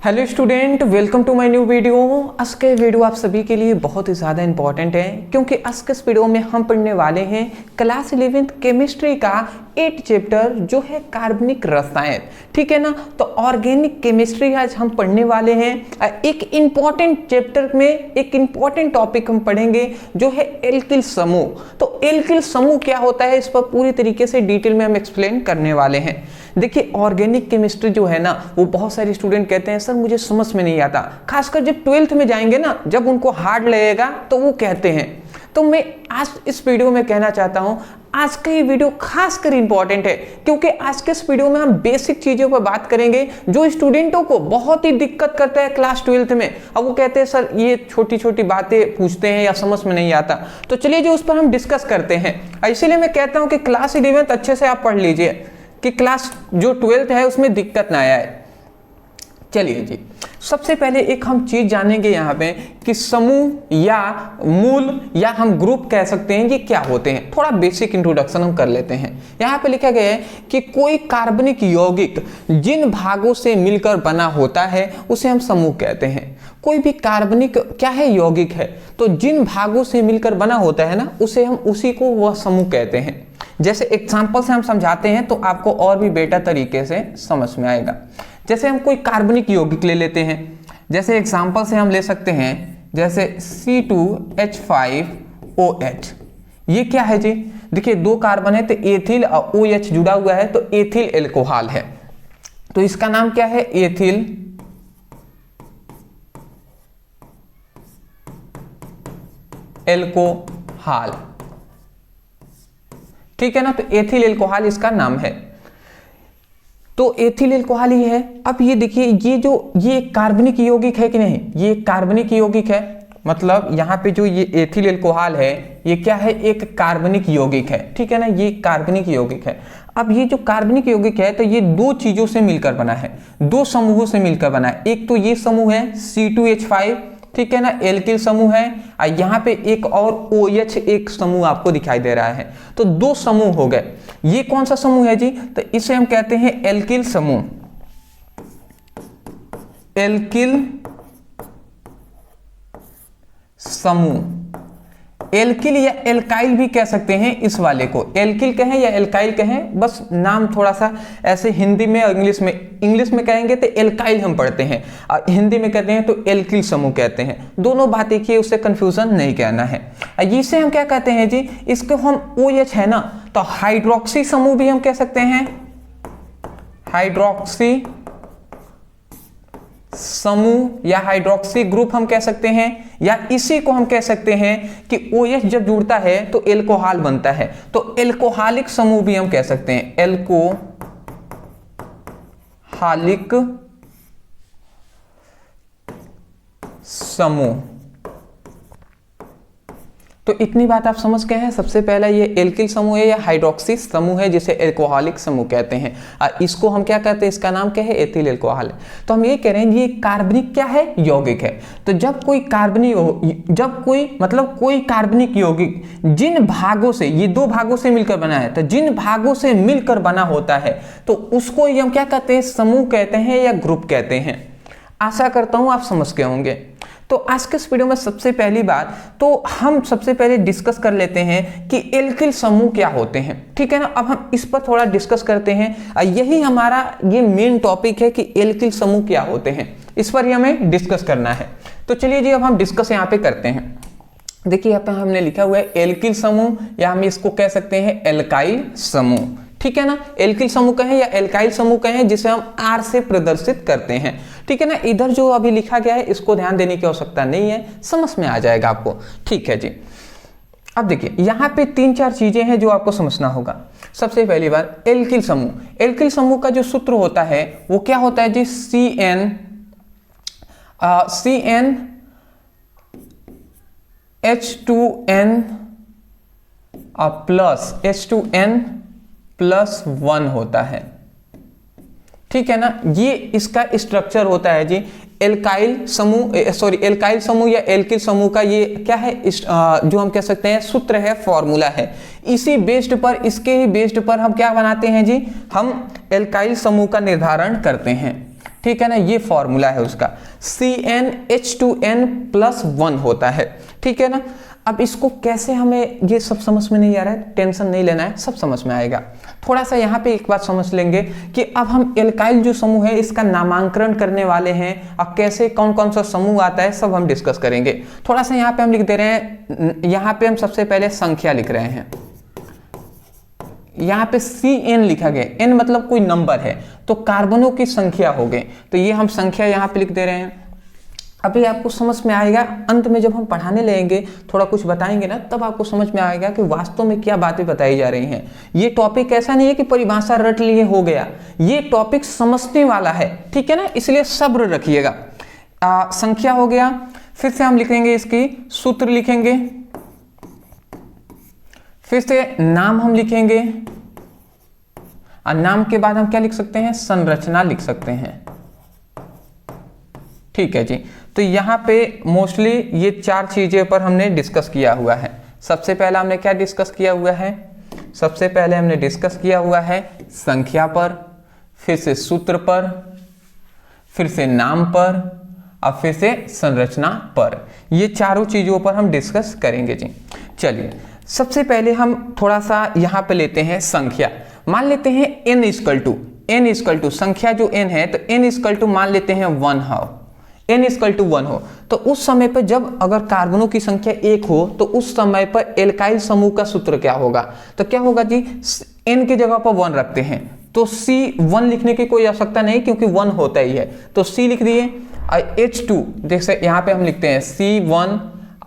Hello student, welcome to my new video. आज के video आप सभी के लिए बहुत ही ज़्यादा इंपॉर्टेंट है क्योंकि आज के इस वीडियो में हम पढ़ने वाले हैं क्लास 11th केमिस्ट्री का 8 चैप्टर जो है कार्बनिक रसायन। ठीक है ना। तो ऑर्गेनिक केमिस्ट्री आज हम पढ़ने वाले हैं। एक इम्पॉर्टेंट चैप्टर में एक इम्पॉर्टेंट टॉपिक हम पढ़ेंगे जो है एल्किल समूह। तो एल्किल समूह क्या होता है इस पर पूरी तरीके से डिटेल में हम एक्सप्लेन करने वाले हैं। देखिए, ऑर्गेनिक केमिस्ट्री जो है ना वो बहुत सारे स्टूडेंट कहते हैं सर मुझे समझ में नहीं आता, खासकर जब 12th में जाएंगे ना, जब उनको हार्ड लगेगा तो वो कहते हैं। तो मैं आज इस वीडियो में कहना चाहता हूं आज का ये वीडियो खासकर इंपॉर्टेंट है क्योंकि आज के इस वीडियो में हम बेसिक चीजों पर बात करेंगे जो स्टूडेंटों को बहुत ही दिक्कत करता है क्लास 12th में। अब वो कहते हैं सर ये छोटी छोटी बातें पूछते हैं या समझ में नहीं आता। तो चलिए जो उस पर हम डिस्कस करते हैं। इसीलिए मैं कहता हूं कि क्लास 11th अच्छे से आप पढ़ लीजिए कि क्लास जो 12th है उसमें दिक्कत ना आए। चलिए जी, सबसे पहले एक हम चीज जानेंगे यहाँ पे कि समूह या मूल या हम ग्रुप कह सकते हैं ये क्या होते हैं। थोड़ा बेसिक इंट्रोडक्शन हम कर लेते हैं। यहाँ पे लिखा गया है कि कोई कार्बनिक यौगिक जिन भागों से मिलकर बना होता है उसे हम समूह कहते हैं। कोई भी कार्बनिक क्या है, यौगिक है, तो जिन भागों से मिलकर बना होता है ना उसे हम उसी को वह समूह कहते हैं। जैसे एग्जाम्पल से हम समझाते हैं तो आपको और भी बेटर तरीके से समझ में आएगा। जैसे हम कोई कार्बनिक यौगिक ले लेते हैं, जैसे एग्जाम्पल से हम ले सकते हैं जैसे C2H5OH। ये क्या है जी? देखिए दो कार्बन है तो एथिल और OH जुड़ा हुआ है तो एथिल एल्कोहल है। तो इसका नाम क्या है? Ethyl alcohol. ठीक है ना। तो एथिल एल्कोहल इसका नाम है। तो एथिल एल्कोहल ही है। अब ये देखिए ये कार्बनिक यौगिक है कि नहीं? ये कार्बनिक यौगिक है, मतलब यहाँ पे जो ये एथिल एल्कोहल है ये क्या है? एक कार्बनिक यौगिक है। ठीक है ना, ये कार्बनिक यौगिक है। अब ये जो कार्बनिक यौगिक है तो ये दो चीजों से मिलकर बना है, दो समूहों से मिलकर बना है। एक तो ये समूह है C2H5, ठीक है ना, एल्किल समूह है, और यहाँ पे एक और OH एक समूह आपको दिखाई दे रहा है। तो दो समूह हो गए। ये कौन सा समूह है जी? तो इसे हम कहते हैं एल्किल समूह। एल्किल समूह, एल्किल या एल्काइल भी कह सकते हैं इस वाले को। एल्किल कहें या एल्काइल कहें, बस नाम थोड़ा सा ऐसे हिंदी में और इंग्लिश में कहेंगे तो एल्काइल हम पढ़ते हैं और हिंदी में कहते हैं तो एल्किल समूह कहते हैं। दोनों बात एक ही, उससे कंफ्यूजन नहीं कहना है। इसे हम क्या कहते हैं जी? इसको हम OH है ना, तो हाइड्रोक्सी समूह भी हम कह सकते हैं। हाइड्रोक्सी समूह या हाइड्रोक्सी ग्रुप हम कह सकते हैं, या इसी को हम कह सकते हैं कि OH जब जुड़ता है तो एल्कोहल बनता है, तो एल्कोहलिक समूह भी हम कह सकते हैं। एल्कोहलिक समूह। तो इतनी बात आप समझ गए हैं। सबसे पहला ये एल्किल समूह है या हाइड्रोक्सी समूह है जिसे एल्कोहलिक समूह कहते हैं, और इसको हम क्या कहते हैं? इसका नाम क्या है? एथिल एल्कोहल है। तो हम ये कह रहे हैं ये कार्बनिक क्या है? यौगिक है। तो जब कोई कार्बनिक यौगिक जिन भागों से, ये दो भागों से मिलकर बना है, तो जिन भागों से मिलकर बना होता है तो उसको हम क्या कहते हैं? समूह कहते हैं या ग्रुप कहते हैं। आशा करता हूं आप समझ गए होंगे। तो आज के इस वीडियो में सबसे पहली बात तो हम सबसे पहले डिस्कस कर लेते हैं कि एल्किल समूह क्या होते हैं। ठीक है ना। अब हम इस पर थोड़ा डिस्कस करते हैं। यही हमारा ये मेन टॉपिक है कि एल्किल समूह क्या होते हैं, इस पर ही हमें डिस्कस करना है। तो चलिए जी अब हम डिस्कस यहाँ पे करते हैं। देखिए यहाँ पे हमने लिखा हुआ है एल्किल समूह, या हम इसको कह सकते हैं एल्काइल समूह। ठीक है ना। एल्किल समूह कहें या एल्काइल समूह कहें, जिसे हम R से प्रदर्शित करते हैं। ठीक है ना। इधर जो अभी लिखा गया है इसको ध्यान देने की आवश्यकता नहीं है, समझ में आ जाएगा आपको। ठीक है जी। अब देखिए यहाँ पे 3-4 चीजें हैं जो आपको समझना होगा। सबसे पहली बात एल्किल समूह। एल्किल समूह का जो सूत्र होता है वो क्या होता है जी? CnH2n प्लस H2n+1 होता है। ठीक है ना। ये इसका स्ट्रक्चर होता है जी। एल्काइल समूह या एल्किल समूह का ये क्या है? जो हम कह सकते हैं सूत्र है, फॉर्मूला है। इसी बेस्ड पर, इसके ही बेस्ड पर हम क्या बनाते हैं जी? हम एल्काइल समूह का निर्धारण करते हैं। ठीक है ना, ये फॉर्मूला है उसका, CnH2n+1 होता है, ठीक है ना। अब इसको कैसे, हमें ये सब समझ में नहीं आ रहा है, टेंशन नहीं लेना है, सब समझ में आएगा। थोड़ा सा यहाँ पे एक बात समझ लेंगे कि अब हम एल्काइल जो समूह है इसका नामांकन करने वाले हैं, और कैसे कौन कौन सा समूह आता है सब हम डिस्कस करेंगे। थोड़ा सा यहाँ पे हम लिख दे रहे हैं, यहाँ पे हम सबसे पहले संख्या लिख रहे हैं, यहाँ पे CN लिखा गया, N मतलब कोई नंबर है, तो कार्बनों की संख्या हो गई, तो ये हम संख्या यहाँ पे लिख दे रहे हैं। अभी आपको समझ में आएगा, अंत में जब हम पढ़ाने लगेंगे, थोड़ा कुछ बताएंगे ना, तब आपको समझ में आएगा कि वास्तव में क्या बातें बताई जा रही हैं। ये टॉपिक ऐसा नहीं है कि परिभाषा रट लिए हो गया, ये टॉपिक समझने वाला है, ठीक है ना, इसलिए सब्र रखिएगा। संख्या हो गया, फिर से हम लिखेंगे इसकी सूत्र लिखेंगे, फिर से नाम हम लिखेंगे, और नाम के बाद हम क्या लिख सकते हैं, संरचना लिख सकते हैं, ठीक है जी। तो यहाँ पे मोस्टली ये 4 चीजें पर हमने डिस्कस किया हुआ है। सबसे पहला हमने क्या डिस्कस किया हुआ है, सबसे पहले हमने डिस्कस किया हुआ है संख्या पर, फिर से सूत्र पर, फिर से नाम पर, और फिर से संरचना पर। ये चारों चीजों पर हम डिस्कस करेंगे जी। चलिए सबसे पहले हम थोड़ा सा यहाँ पे लेते हैं संख्या। मान लेते हैं n इक्वल टू संख्या जो n है, तो n इक्वल टू मान लेते हैं 1 हो, n इक्वल टू 1 हो, तो उस समय पर जब अगर कार्बनों की संख्या 1 हो तो उस समय पर एल्काइल समूह का सूत्र क्या होगा, तो क्या होगा जी, n की जगह पर 1 रखते हैं, तो C1 लिखने की कोई आवश्यकता नहीं क्योंकि 1 होता ही है, तो C लिख दिए। H2 जैसे यहाँ पे हम लिखते हैं C1,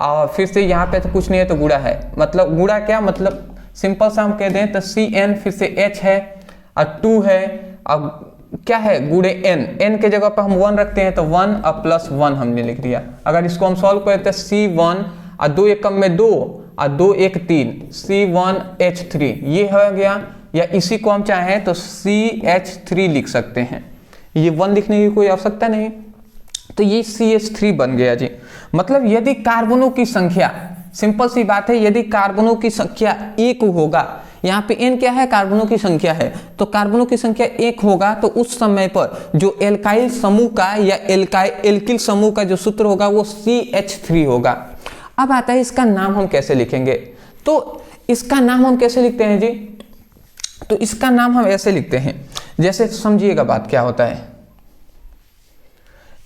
और फिर से यहाँ पे तो कुछ नहीं है तो गुणा है, मतलब गुणा क्या मतलब सिंपल सा हम कह दें तो CN, फिर से H है और 2 है, अब क्या है गुणे n के जगह पर हम 1 रखते हैं तो 1 और +1 हमने लिख दिया। अगर इसको हम सॉल्व करते हैं C1 और 2 एकम में 2 और 2 एक 3, C1H3 ये हो गया, या इसी को हम चाहें तो CH3 लिख सकते हैं, ये 1 लिखने की कोई आवश्यकता नहीं, तो ये CH3 बन गया जी। मतलब यदि कार्बनों की संख्या, सिंपल सी बात है, यदि कार्बनों की संख्या 1 होगा, यहाँ पे n क्या है, कार्बनों की संख्या है, तो कार्बनों की संख्या 1 होगा, तो उस समय पर जो एल्काइल समूह का या एल्किल समूह का जो सूत्र होगा वो CH3 होगा। अब आता है इसका नाम हम कैसे लिखेंगे, तो इसका नाम हम कैसे लिखते हैं जी, तो इसका नाम हम ऐसे लिखते हैं, जैसे समझिएगा बात क्या होता है।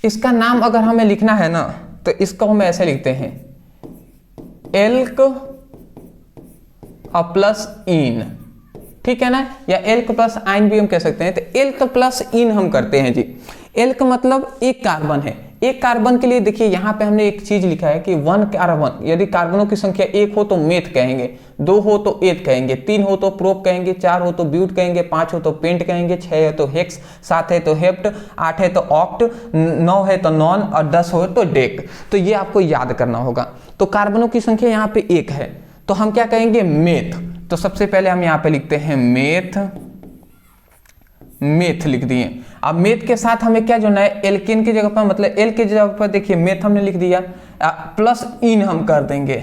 इसका नाम अगर हमें लिखना है ना, तो इसको हम ऐसे लिखते हैं, एल्क प्लस इन, ठीक है ना, या एल्क प्लस आइन भी हम कह सकते हैं, तो एल्क प्लस इन हम करते हैं जी। एल्क मतलब एक कार्बन है, एक कार्बन के लिए देखिए यहाँ पे हमने एक चीज लिखा है कि 1 कार्बन, यदि कार्बनों की संख्या 1 हो तो मेथ कहेंगे, 2 हो तो एथ कहेंगे, 3 हो तो प्रोप कहेंगे, 4 हो तो ब्यूट कहेंगे, 5 हो तो पेंट कहेंगे, 6 है तो हेक्स, 7 है तो हेप्ट, 8 है तो ऑक्ट, 9 है तो नॉन, और 10 हो तो डेक। तो ये आपको याद करना होगा। तो कार्बनों की संख्या यहाँ पे 1 है, तो हम क्या कहेंगे, मेथ। तो सबसे पहले हम यहाँ पे लिखते हैं मेथ, मेथ लिख दिए। अब मेथ के साथ हमें क्या जोड़ना है, एल्केन की जगह पर, मतलब एल की जगह पर देखिए मेथ हमने लिख दिया, प्लस इन हम कर देंगे,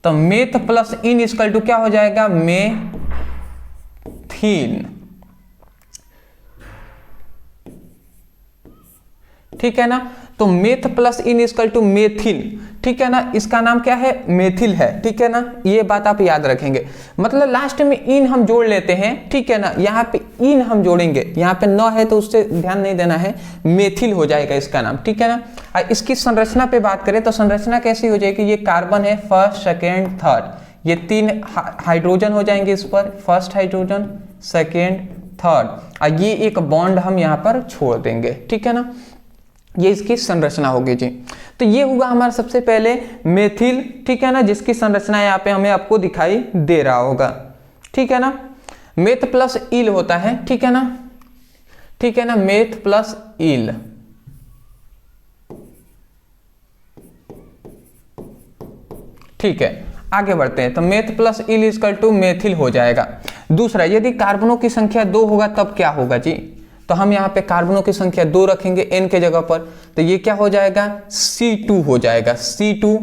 तो meth plus ine equal to क्या हो जाएगा, मेथिन, ठीक है ना। तो meth plus ine equal to methyl, ठीक है ना, इसका नाम क्या है, मेथिल है, ठीक है ना, ये बात आप याद रखेंगे। मतलब लास्ट में इन हम जोड़ लेते हैं, ठीक है ना, यहाँ पे इन हम जोड़ेंगे, यहाँ पे 9 है तो उससे ध्यान नहीं देना है, मेथिल हो जाएगा इसका नाम, ठीक है ना। और इसकी संरचना पे बात करें तो संरचना कैसी हो जाएगी, ये कार्बन है, फर्स्ट सेकेंड थर्ड, ये 3 हाइड्रोजन हो जाएंगे इस पर, फर्स्ट हाइड्रोजन, सेकेंड, थर्ड, और ये एक बॉन्ड हम यहाँ पर छोड़ देंगे, ठीक है ना, ये इसकी संरचना होगी जी। तो ये होगा हमारा सबसे पहले मेथिल, ठीक है ना, जिसकी संरचना यहाँ पे हमें आपको दिखाई दे रहा होगा, ठीक है ना। मेथ प्लस इल होता है, ठीक है ना, ठीक है ना, मेथ प्लस इल, ठीक है। आगे बढ़ते हैं, तो meth plus yl equal to methyl हो जाएगा। दूसरा, यदि कार्बनों की संख्या 2 होगा तब क्या होगा जी, तो हम यहाँ पे कार्बनों की संख्या 2 रखेंगे n के जगह पर, तो ये क्या हो जाएगा, C2 हो जाएगा, C2,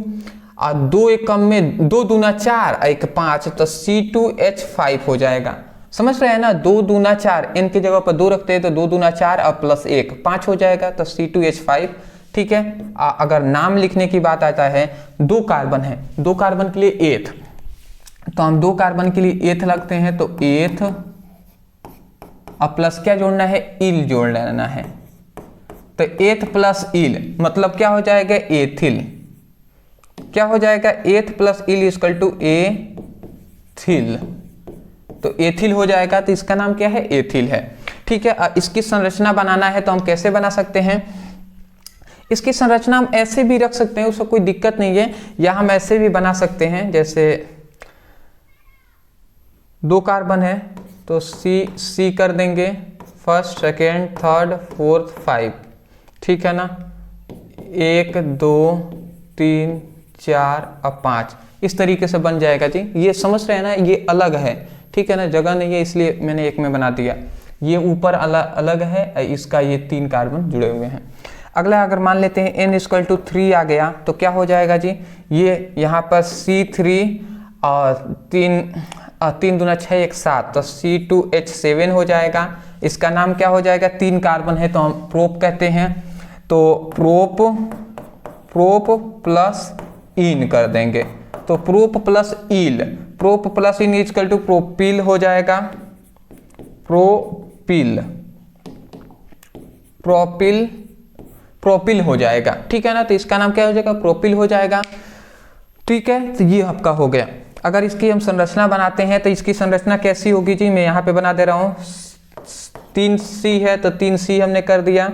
और 2 एकम में 2 दूना 4 और 1 5, तो C2H5 हो जाएगा, समझ रहे हैं ना, 2 दूना 4, n की जगह पर 2 रखते हैं तो 2 दूना 4 और प्लस 1 5 हो जाएगा, तो C2H5। ठीक है, अगर नाम लिखने की बात आता है, 2 कार्बन है, 2 कार्बन के लिए एथ, तो हम 2 कार्बन के लिए एथ लगते हैं, तो एथ और प्लस क्या जोड़ना है, इल जोड़ लेना है, तो एथ प्लस इल मतलब क्या हो जाएगा, एथिल। क्या हो जाएगा, eth plus yl equal to ethyl, तो एथिल हो जाएगा, तो इसका नाम क्या है, एथिल है। ठीक है, इसकी संरचना बनाना है तो हम कैसे बना सकते हैं, इसकी संरचना हम ऐसे भी रख सकते हैं, उसको कोई दिक्कत नहीं है, या हम ऐसे भी बना सकते हैं, जैसे 2 कार्बन है तो सी कर देंगे, फर्स्ट सेकेंड थर्ड फोर्थ 5। ठीक है ना, 1 2 3 4 और 5 इस तरीके से बन जाएगा जी। ये समझ रहे हैं ना, ये अलग है, ठीक है ना, जगह नहीं है इसलिए मैंने एक में बना दिया। ये ऊपर अलग है, इसका ये 3 कार्बन जुड़े हुए हैं। अगला अगर मान लेते हैं n इक्वल टू 3 आ गया तो क्या हो जाएगा जी, ये यहाँ पर C3 और 3 दूना 6 1 7, तो C2H7 हो जाएगा। इसका नाम क्या हो जाएगा, 3 कार्बन है तो हम प्रोप कहते हैं, तो प्रोप प्लस इन कर देंगे, तो prop plus ine equal to propyl हो जाएगा, प्रोपिल हो जाएगा। ठीक है ना, तो इसका नाम क्या हो जाएगा, प्रोपिल हो जाएगा। ठीक है, तो ये आपका हो गया। अगर इसकी हम संरचना बनाते हैं तो इसकी संरचना कैसी होगी जी, मैं यहाँ पे बना दे रहा हूँ, 3C है तो 3C हमने कर दिया,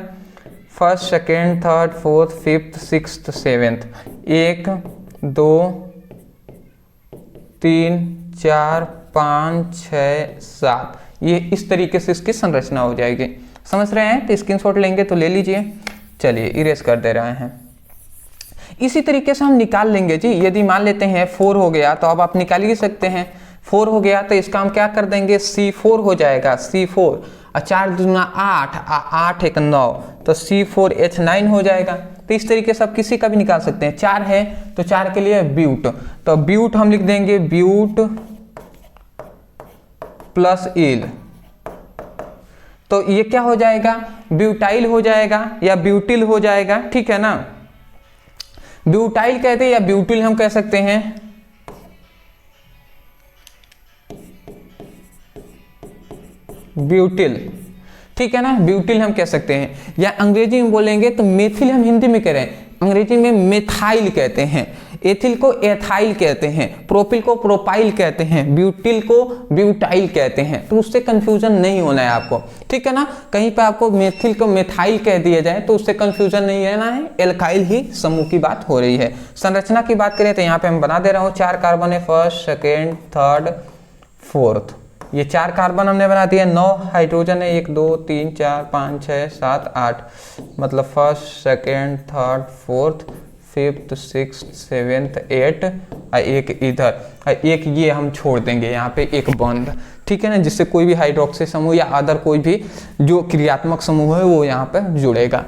first second third fourth fifth sixth seventh, 1 2 3 4 5 6 7, ये इस तरीके से इसकी संरचना हो जाएगी। समझ रहे हैं, तो स्क्रीनशॉट लेंगे तो ले लीजिए। चलिए इरेज कर दे रहे हैं। इसी तरीके से हम निकाल लेंगे जी, यदि मान लेते हैं 4 हो गया तो अब आप निकाल ही सकते हैं, 4 हो गया तो इसका हम क्या कर देंगे, C4 हो जाएगा, C4 और 4 दूना 8 8 1 9, तो C4H9 हो जाएगा। तो इस तरीके से आप किसी का भी निकाल सकते हैं। 4 है तो 4 के लिए ब्यूट, तो ब्यूट हम लिख देंगे ब्यूट प्लस इल, तो ये क्या हो जाएगा, ब्यूटाइल हो जाएगा या ब्यूटिल हो जाएगा। ठीक है ना, ब्यूटाइल कहते हैं या ब्यूटिल हम कह सकते हैं, ब्यूटिल। ठीक है ना, ब्यूटिल हम कह सकते हैं, या अंग्रेजी में बोलेंगे तो मेथिल हम हिंदी में कह रहे हैं, अंग्रेजी में मेथाइल कहते हैं, एथिल को एथाइल कहते हैं, प्रोपिल को प्रोपाइल कहते हैं, ब्यूटिल को ब्यूटाइल कहते हैं। तो उससे कंफ्यूजन नहीं होना है आपको। ठीक है ना, कहीं पे आपको मेथिल को मेथाइल कह दिया जाए तो उससे कंफ्यूजन नहीं रहना है, एल्काइल ही समूह की बात हो रही है। संरचना की बात करें तो यहाँ पे हम बना दे रहा हूँ, 4 कार्बन है, फर्स्ट सेकेंड थर्ड फोर्थ, ये 4 कार्बन हमने बना दिया, 9 हाइड्रोजन है, 1 2 3 4 5 6 7 8, मतलब first second third fourth fifth sixth seventh 8, और एक इधर, एक ये हम छोड़ देंगे यहाँ पे एक बॉन्ड। ठीक है ना, जिससे कोई भी हाइड्रोक्सी समूह या अदर कोई भी जो क्रियात्मक समूह है वो यहाँ पे जुड़ेगा।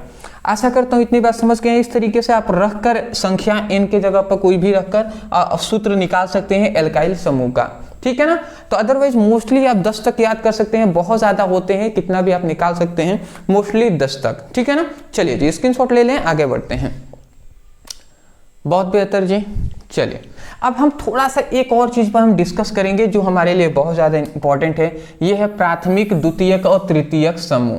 आशा करता हूँ इतनी बात समझ गए। इस तरीके से आप रखकर संख्या n के जगह पर कोई भी रखकर सूत्र निकाल सकते हैं एल्काइल समूह का। ठीक है ना, तो अदरवाइज मोस्टली आप 10 तक याद कर सकते हैं, बहुत ज्यादा होते हैं, कितना भी आप निकाल सकते हैं, मोस्टली 10 तक। ठीक है ना, चलिए जी स्क्रीनशॉट ले लें, आगे बढ़ते हैं। बहुत बेहतर जी। चलिए अब हम थोड़ा सा एक और चीज पर हम डिस्कस करेंगे जो हमारे लिए बहुत ज्यादा इंपॉर्टेंट है, ये है प्राथमिक द्वितीयक और तृतीयक समूह।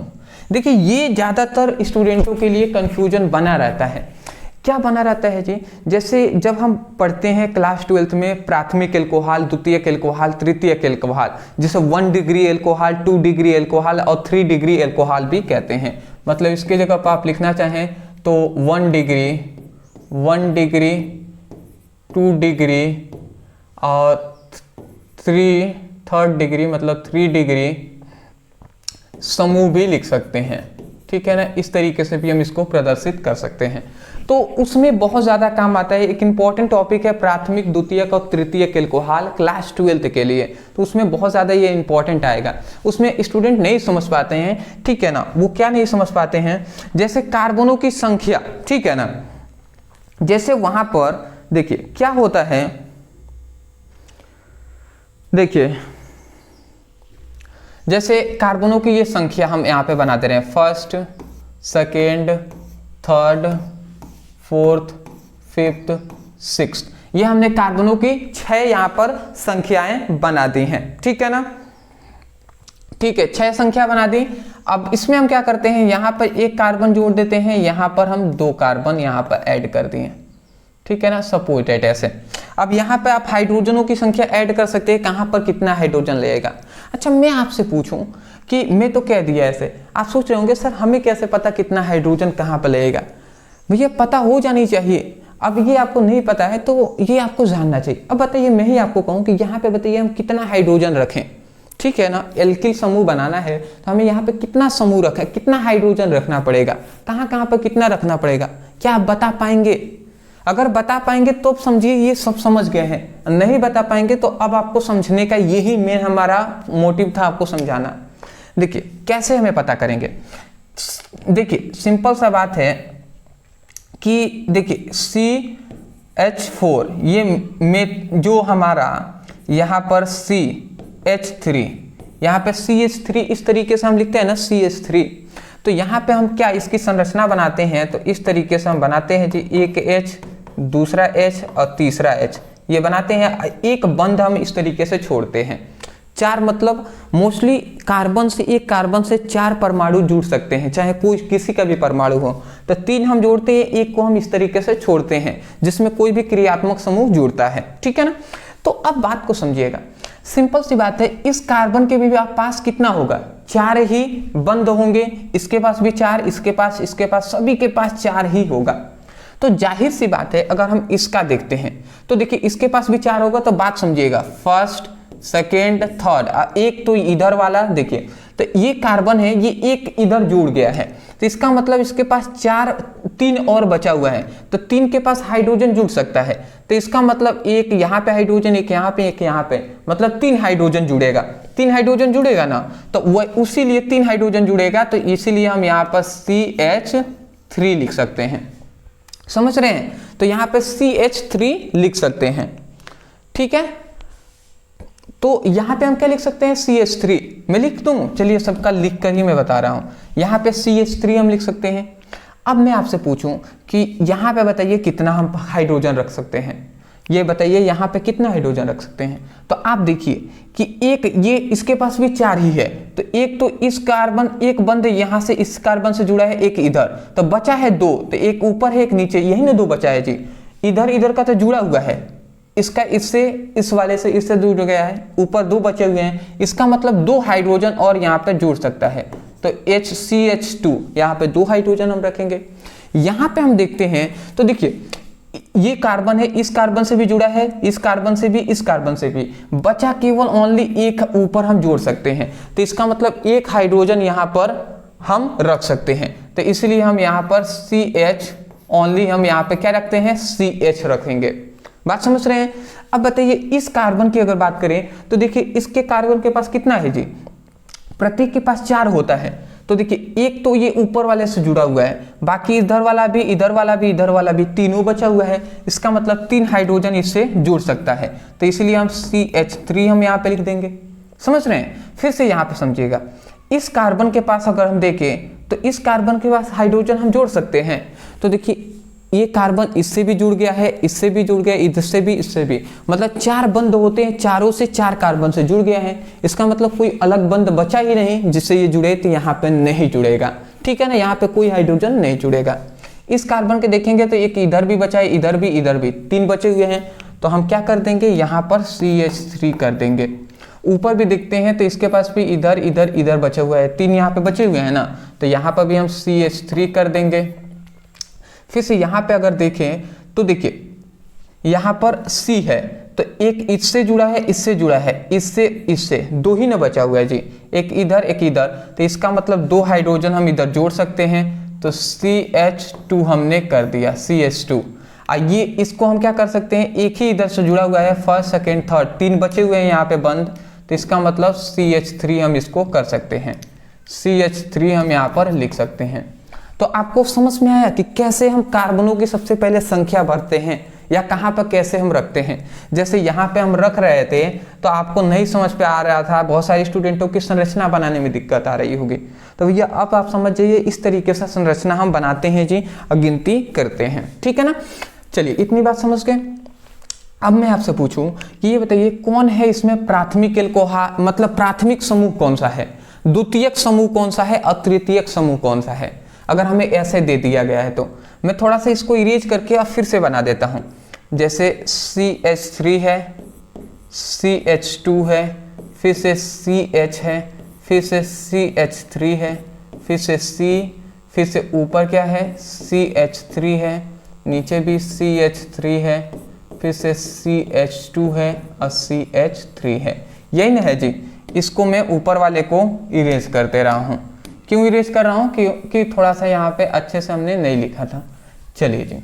देखिए ये ज्यादातर स्टूडेंटों के लिए कंफ्यूजन बना रहता है। क्या बना रहता है जी, जैसे जब हम पढ़ते हैं क्लास 12th में प्राथमिक एल्कोहल, द्वितीयक एल्कोहल, तृतीयक एल्कोहल, जिसे 1 डिग्री एल्कोहल, 2 डिग्री एल्कोहल और 3 डिग्री एल्कोहल भी कहते हैं। मतलब इसके जगह पर आप लिखना चाहें तो 1 डिग्री 2 डिग्री और 3 डिग्री, मतलब 3 डिग्री समूह भी लिख सकते हैं। ठीक है ना, इस तरीके से भी हम इसको प्रदर्शित कर सकते हैं। तो उसमें बहुत ज़्यादा काम आता है। एक इंपॉर्टेंट टॉपिक है प्राथमिक द्वितीयक और तृतीयक एल्कोहल क्लास 12th के लिए, तो उसमें बहुत ज़्यादा ये इंपॉर्टेंट आएगा। उसमें स्टूडेंट नहीं समझ पाते हैं, ठीक है ना, वो क्या नहीं समझ पाते हैं, जैसे कार्बनों की संख्या, ठीक है ना, जैसे वहाँ पर देखिए क्या होता है, देखिए जैसे कार्बनों की ये संख्या हम यहाँ पे बना दे रहे हैं, first, second, third, fourth, fifth, sixth. ये हमने कार्बनों की 6 यहाँ पर संख्याएं बना दी हैं, ठीक है ना। ठीक है, 6 संख्या बना दी। अब इसमें हम क्या करते हैं, यहाँ पर एक कार्बन जोड़ देते हैं, यहाँ पर हम 2 कार्बन यहाँ पर ऐड कर दिए, ठीक है ना, सपोर्टेड ऐसे। अब यहाँ पे आप हाइड्रोजनों की संख्या ऐड कर सकते हैं, कहाँ पर कितना हाइड्रोजन लगेगा। अच्छा, मैं आपसे पूछूं कि मैं तो कह दिया ऐसे, आप सोच रहे होंगे सर हमें कैसे पता कितना हाइड्रोजन कहाँ पर लगेगा। भैया पता हो जानी चाहिए। अब ये आपको नहीं पता है तो ये आपको जानना चाहिए। अब बताइए, मैं ही आपको कहूँ कि यहाँ पे बताइए हम कितना हाइड्रोजन रखें, ठीक है ना। एल्किल समूह बनाना है तो हमें यहाँ पे कितना समूह रखें, कितना हाइड्रोजन रखना पड़ेगा, कहाँ कहाँ पर कितना रखना पड़ेगा, क्या आप बता पाएंगे? अगर बता पाएंगे तो समझिए ये सब समझ गए हैं, नहीं बता पाएंगे तो अब आपको समझने का यही मेन हमारा मोटिव था, आपको समझाना। देखिए कैसे हमें पता करेंगे। देखिए सिंपल सा बात है कि देखिए CH4 ये में जो हमारा यहाँ पर CH3, यहाँ पे CH3 इस तरीके से हम लिखते हैं ना CH3। तो यहाँ पे हम क्या इसकी संरचना बनाते हैं, तो इस तरीके से हम बनाते हैं जी, एक H, दूसरा H और तीसरा H, ये बनाते हैं। एक बंध हम इस तरीके से छोड़ते हैं। 4 मतलब मोस्टली कार्बन से, एक कार्बन से 4 परमाणु जुड़ सकते हैं, चाहे कोई किसी का भी परमाणु हो। तो 3 हम जोड़ते हैं, एक को हम इस तरीके से छोड़ते हैं जिसमें कोई भी क्रियात्मक समूह जुड़ता है, ठीक है ना। तो अब बात को समझिएगा, सिंपल सी बात है, इस कार्बन के भी पास कितना होगा, 4 ही बंध होंगे, इसके पास भी 4, इसके पास सभी के पास 4 ही होगा। तो जाहिर सी बात है अगर हम इसका देखते हैं तो देखिए इसके पास भी 4 होगा। तो बात समझिएगा, फर्स्ट, सेकेंड, थर्ड, एक तो इधर वाला देखिए, तो ये कार्बन है, ये एक इधर जुड़ गया है, तो इसका मतलब इसके पास 3 और बचा हुआ है, तो 3 के पास हाइड्रोजन जुड़ सकता है। तो इसका मतलब एक यहाँ पे हाइड्रोजन, एक यहाँ पे, एक यहाँ पे, मतलब 3 हाइड्रोजन जुड़ेगा। 3 हाइड्रोजन जुड़ेगा ना, तो वह उसी लिए 3 हाइड्रोजन जुड़ेगा, तो इसीलिए हम यहाँ पर CH3 लिख सकते हैं, समझ रहे हैं। तो यहाँ पे CH3 लिख सकते हैं, ठीक है। तो यहाँ पे हम क्या लिख सकते हैं, CH3 मैं लिख दूं, चलिए सबका लिख कर ही मैं बता रहा हूँ। यहाँ पे CH3 हम लिख सकते हैं। अब मैं आपसे पूछूं कि यहाँ पे बताइए कितना हम हाइड्रोजन रख सकते हैं, ये बताइए यहाँ पे कितना हाइड्रोजन रख सकते हैं। तो आप देखिए कि एक ये इसके पास भी 4 ही है, तो एक तो इस कार्बन, एक बंध यहाँ से इस कार्बन से जुड़ा है, एक इधर, तो बचा है 2, तो एक ऊपर है एक नीचे, यही ना 2 बचा है जी। इधर का तो जुड़ा हुआ है, इसका इससे, इस वाले से इससे जुड़ गया है, ऊपर 2 बचे हुए हैं, इसका मतलब 2 हाइड्रोजन और यहाँ पे जुड़ सकता है। तो HCH2 यहाँ पे 2 हाइड्रोजन हम रखेंगे। यहाँ पे हम देखते हैं तो देखिए ये कार्बन है, इस कार्बन से भी जुड़ा है, इस कार्बन से भी, इस कार्बन से भी, बचा केवल ओनली एक ऊपर हम जोड़ सकते हैं, तो इसका मतलब 1 हाइड्रोजन यहाँ पर हम रख सकते हैं। तो इसलिए हम यहाँ पर CH ओनली, हम यहाँ पे क्या रखते हैं, CH रखेंगे। बात समझ रहे हैं। अब बताइए इस कार्बन की अगर बात करें तो देखिए इसके कार्बन के पास कितना है जी, प्रत्येक के पास 4 होता है। तो देखिए एक तो ये ऊपर वाले से जुड़ा हुआ है, बाकी इधर वाला भी, इधर वाला भी, इधर वाला भी, तीनों बचा हुआ है, इसका मतलब 3 हाइड्रोजन इससे जुड़ सकता है। तो इसलिए हम CH3 हम यहाँ पे लिख देंगे, समझ रहे हैं। फिर से यहाँ पे समझिएगा, इस कार्बन के पास अगर हम देखें तो इस कार्बन के पास हाइड्रोजन हम जोड़ सकते हैं। तो देखिए ये कार्बन इससे भी जुड़ गया है, इससे भी जुड़ गया, इधर से भी, इससे भी, मतलब 4 बंध होते हैं, चारों से 4 कार्बन से जुड़ गया है। इसका मतलब कोई अलग बंध बचा ही नहीं जिससे ये जुड़े, तो यहाँ पे नहीं जुड़ेगा, ठीक है ना, यहाँ पे कोई हाइड्रोजन नहीं जुड़ेगा। इस कार्बन के देखेंगे तो एक इधर भी बचा है, इधर भी, इधर भी, 3 बचे हुए हैं, तो हम क्या कर देंगे, यहाँ पर CH3 कर देंगे। ऊपर भी देखते हैं तो इसके पास भी इधर, इधर, इधर बचा हुआ है, 3 यहाँ पे बचे हुए हैं ना, तो यहाँ पर भी हम CH3 कर देंगे। फिर से यहाँ पे अगर देखें तो देखिए यहाँ पर C है, तो एक इससे जुड़ा है, इससे जुड़ा है, इससे, इससे 2 ही ना बचा हुआ है जी, एक इधर, एक इधर, तो इसका मतलब 2 हाइड्रोजन हम इधर जोड़ सकते हैं। तो CH2 हमने कर दिया, CH2। आइए इसको हम क्या कर सकते हैं, एक ही इधर से जुड़ा हुआ है, फर्स्ट, सेकेंड, थर्ड, 3 बचे हुए हैं यहाँ पे बंद, तो इसका मतलब CH3 हम इसको कर सकते हैं, CH3 हम यहाँ पर लिख सकते हैं। तो आपको समझ में आया कि कैसे हम कार्बनों की सबसे पहले संख्या भरते हैं, या कहाँ पर कैसे हम रखते हैं। जैसे यहाँ पे हम रख रहे थे तो आपको नहीं समझ पे आ रहा था, बहुत सारे स्टूडेंटों की संरचना बनाने में दिक्कत आ रही होगी। तो भैया अब आप समझ जाइए, इस तरीके से संरचना हम बनाते हैं जी और गिनती करते हैं, ठीक है ना। चलिए इतनी बात समझ गए। अब मैं आपसे पूछूं कि ये बताइए कौन है इसमें प्राथमिक एल्कोहल, मतलब प्राथमिक समूह कौन सा है, द्वितीयक समूह कौन सा है और तृतीयक समूह कौन सा है। अगर हमें ऐसे दे दिया गया है तो मैं थोड़ा सा इसको इरेज करके अब फिर से बना देता हूं। जैसे CH3 है, CH2 है, फिर से CH है, फिर से CH3 है, फिर से C, फिर से ऊपर क्या है CH3 है, नीचे भी CH3 है, फिर से CH2 है और CH3 है। यही ना है जी। इसको मैं ऊपर वाले को इरेज करते रहा हूँ। क्यों इरेज कर रहा हूँ? क्योंकि थोड़ा सा यहाँ पे अच्छे से हमने नहीं लिखा था। चलिए जी,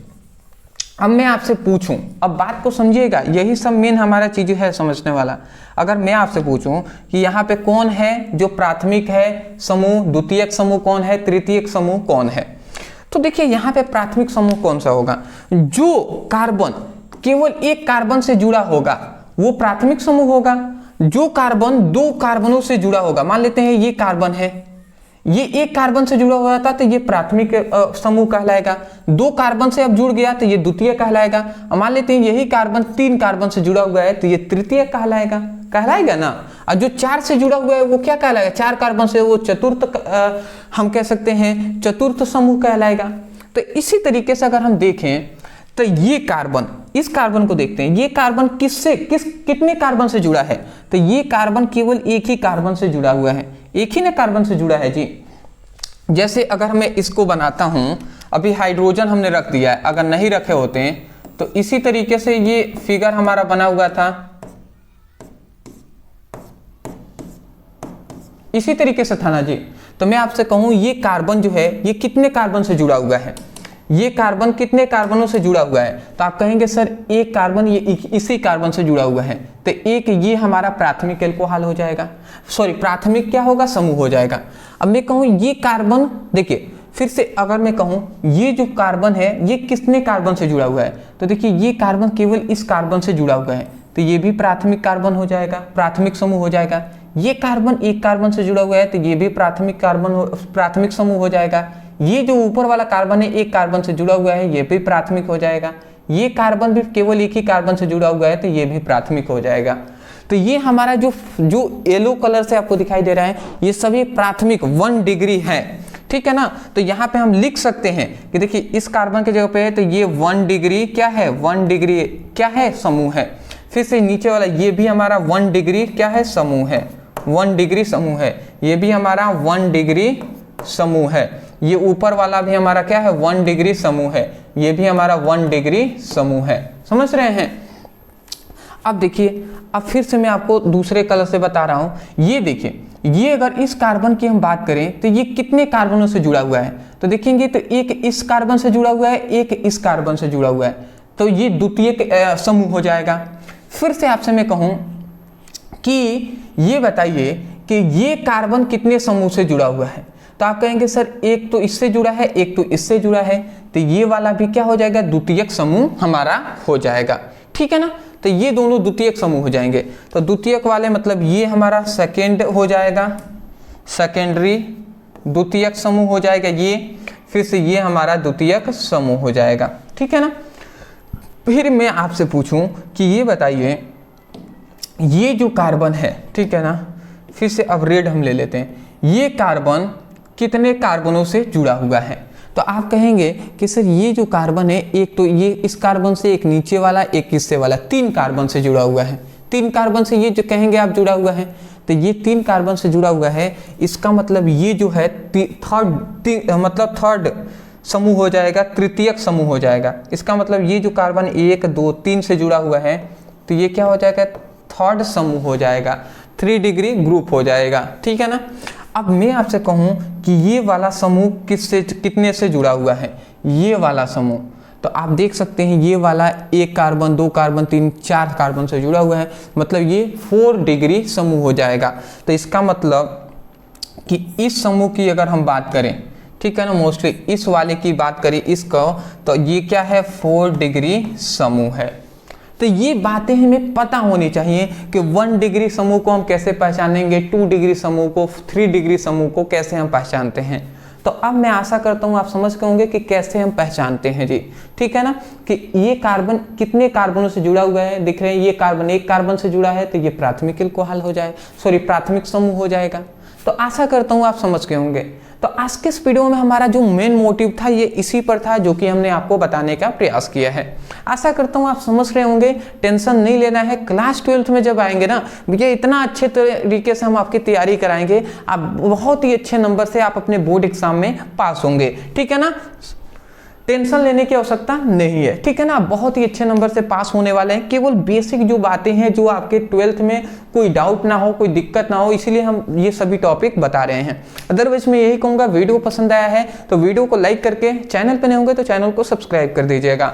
अब मैं आपसे पूछूं, अब बात को समझिएगा, यही सब मेन हमारा चीज है समझने वाला। अगर मैं आपसे पूछूं कि यहाँ पे कौन है जो प्राथमिक है समूह, द्वितीयक समूह कौन है, तृतीयक समूह कौन है, तो देखिए यहाँ पे प्राथमिक समूह कौन सा होगा, जो कार्बन केवल एक कार्बन से जुड़ा होगा वो प्राथमिक समूह होगा। जो कार्बन दो कार्बनों से जुड़ा होगा, मान लेते हैं ये कार्बन है, ये एक कार्बन से जुड़ा हुआ था तो ये प्राथमिक समूह कहलाएगा। दो कार्बन से अब जुड़ गया तो ये द्वितीय कहलाएगा। मान लेते हैं यही कार्बन तीन कार्बन से जुड़ा हुआ है तो ये तृतीय कहलाएगा ना। और जो चार से जुड़ा हुआ है वो क्या कहलाएगा, चार कार्बन से वो चतुर्थ, हम कह सकते हैं चतुर्थ समूह कहलाएगा। तो इसी तरीके से अगर हम देखें तो ये कार्बन, इस कार्बन को देखते हैं, ये कार्बन कितने कार्बन से जुड़ा है, तो ये कार्बन केवल एक ही कार्बन से जुड़ा हुआ है, एक ही ना कार्बन से जुड़ा है जी। जैसे अगर मैं इसको बनाता हूं, अभी हाइड्रोजन हमने रख दिया है, अगर नहीं रखे होते हैं तो इसी तरीके से ये फिगर हमारा बना हुआ था, इसी तरीके से था ना जी। तो मैं आपसे कहूं ये कार्बन जो है ये कितने कार्बन से जुड़ा हुआ है, ये कार्बन कितने कार्बनों से जुड़ा हुआ है, तो आप कहेंगे सर एक कार्बन ये इसी कार्बन से जुड़ा हुआ है, तो एक ये हमारा प्राथमिक एल्कोहल हो जाएगा, सॉरी प्राथमिक क्या होगा, समूह हो जाएगा। अब मैं कहूँ ये कार्बन, देखिए फिर से अगर मैं कहूँ ये जो कार्बन है ये कितने कार्बन से जुड़ा हुआ है, तो देखिए ये कार्बन केवल इस कार्बन से जुड़ा हुआ है तो ये भी प्राथमिक कार्बन हो जाएगा, प्राथमिक समूह हो जाएगा। ये कार्बन एक कार्बन से जुड़ा हुआ है तो ये भी प्राथमिक समूह हो जाएगा। ये जो ऊपर वाला कार्बन है एक कार्बन से जुड़ा हुआ है ये भी प्राथमिक हो जाएगा। ये कार्बन भी केवल एक ही कार्बन से जुड़ा हुआ है तो ये भी प्राथमिक हो जाएगा। तो ये हमारा जो येलो कलर से आपको दिखाई दे रहा है ये सभी प्राथमिक 1 डिग्री है, ठीक है ना। तो यहाँ पे हम लिख सकते हैं कि देखिए इस कार्बन के जगह पे है तो ये 1 डिग्री क्या है, 1 डिग्री क्या है, समूह है। फिर से नीचे वाला ये भी हमारा 1 डिग्री क्या है, समूह है, 1 डिग्री समूह है। ये भी हमारा 1 डिग्री समूह है। ये ऊपर वाला भी हमारा क्या है, 1 डिग्री समूह है। ये भी हमारा 1 डिग्री समूह है। समझ रहे हैं। अब देखिए, अब फिर से मैं आपको दूसरे कलर से बता रहा हूं। ये देखिए, ये अगर इस कार्बन की हम बात करें तो ये कितने कार्बनों से जुड़ा हुआ है, तो देखेंगे तो एक इस कार्बन से जुड़ा हुआ है, एक इस कार्बन से जुड़ा हुआ है, तो ये द्वितीयक समूह हो जाएगा। फिर से आपसे मैं कहूं कि ये बताइए कि ये कार्बन कितने समूह से जुड़ा हुआ है, तो आप कहेंगे सर एक तो इससे जुड़ा है, एक तो इससे जुड़ा है, तो ये वाला भी क्या हो जाएगा, द्वितीयक समूह हमारा हो जाएगा, ठीक है ना। तो ये दोनों द्वितीयक समूह हो जाएंगे। तो द्वितीयक वाले मतलब ये हमारा सेकेंड हो जाएगा, सेकेंडरी द्वितीयक समूह हो जाएगा ये। फिर से ये हमारा द्वितीयक समूह हो जाएगा, ठीक है ना। फिर मैं आपसे पूछूं कि ये बताइए ये जो कार्बन है, ठीक है ना, फिर से अब रेड हम ले लेते हैं, ये कार्बन कितने कार्बनों से जुड़ा हुआ है, तो आप कहेंगे कि सर ये जो कार्बन है एक तो ये इस कार्बन से, एक नीचे वाला, एक इससे वाला, 3 कार्बन से जुड़ा हुआ है। 3 कार्बन से ये जो कहेंगे आप जुड़ा हुआ है, तो ये 3 कार्बन से जुड़ा हुआ है। इसका मतलब ये जो है थर्ड समूह हो जाएगा, तृतीयक समूह हो जाएगा। इसका मतलब ये जो कार्बन 1 2 3 से जुड़ा हुआ है तो ये क्या हो जाएगा, थर्ड समूह हो जाएगा, 3 डिग्री ग्रुप हो जाएगा, ठीक है ना। अब मैं आपसे कहूं कि ये वाला समूह कितने से जुड़ा हुआ है, ये वाला समूह, तो आप देख सकते हैं ये वाला 1 कार्बन 2 कार्बन 3 4 कार्बन से जुड़ा हुआ है, मतलब ये 4 डिग्री समूह हो जाएगा। तो इसका मतलब कि इस समूह की अगर हम बात करें, ठीक ठीक है ना। मोस्टली इस वाले की बात करें इसका, तो ये क्या है 4 डिग्री समूह है। तो ये बातें हमें पता होनी चाहिए कि 1 डिग्री समूह को हम कैसे पहचानेंगे, 2 डिग्री समूह को, 3 डिग्री समूह को कैसे हम पहचानते हैं। तो अब मैं आशा करता हूँ आप समझ गए होंगे कि कैसे हम पहचानते हैं जी, ठीक है ना। कि ये कार्बन कितने कार्बनों से जुड़ा हुआ है, दिख रहे हैं ये कार्बन 1 कार्बन से जुड़ा है, तो ये प्राथमिक अल्कोहल हो जाए, सॉरी प्राथमिक समूह हो जाएगा। तो आशा करता हूँ आप समझ गए होंगे। तो आज के इस वीडियो में हमारा जो मेन मोटिव था ये इसी पर था, जो कि हमने आपको बताने का प्रयास किया है। आशा करता हूँ आप समझ रहे होंगे, टेंशन नहीं लेना है। क्लास 12th में जब आएंगे ना, ये इतना अच्छे तरीके से हम आपकी तैयारी कराएंगे, आप बहुत ही अच्छे नंबर से आप अपने बोर्ड एग्जाम में पास होंगे, ठीक है ना। टेंशन लेने की आवश्यकता नहीं है, ठीक है ना। बहुत ही अच्छे नंबर से पास होने वाले हैं। केवल बेसिक जो बातें हैं, जो आपके 12th में कोई डाउट ना हो, कोई दिक्कत ना हो, इसीलिए हम ये सभी टॉपिक बता रहे हैं। अदरवाइज मैं यही कहूँगा, वीडियो पसंद आया है तो वीडियो को लाइक करके, चैनल पर नहीं होंगे तो चैनल को सब्सक्राइब कर दीजिएगा।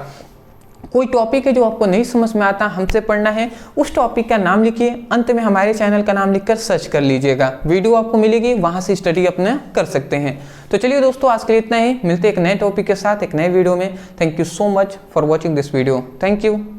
कोई टॉपिक है जो आपको नहीं समझ में आता, हमसे पढ़ना है, उस टॉपिक का नाम लिखिए, अंत में हमारे चैनल का नाम लिखकर सर्च कर लीजिएगा, वीडियो आपको मिलेगी, वहां से स्टडी अपने कर सकते हैं। तो चलिए दोस्तों, आज के लिए इतना ही। मिलते हैं एक नए टॉपिक के साथ एक नए वीडियो में। Thank you so much for watching this video. Thank you.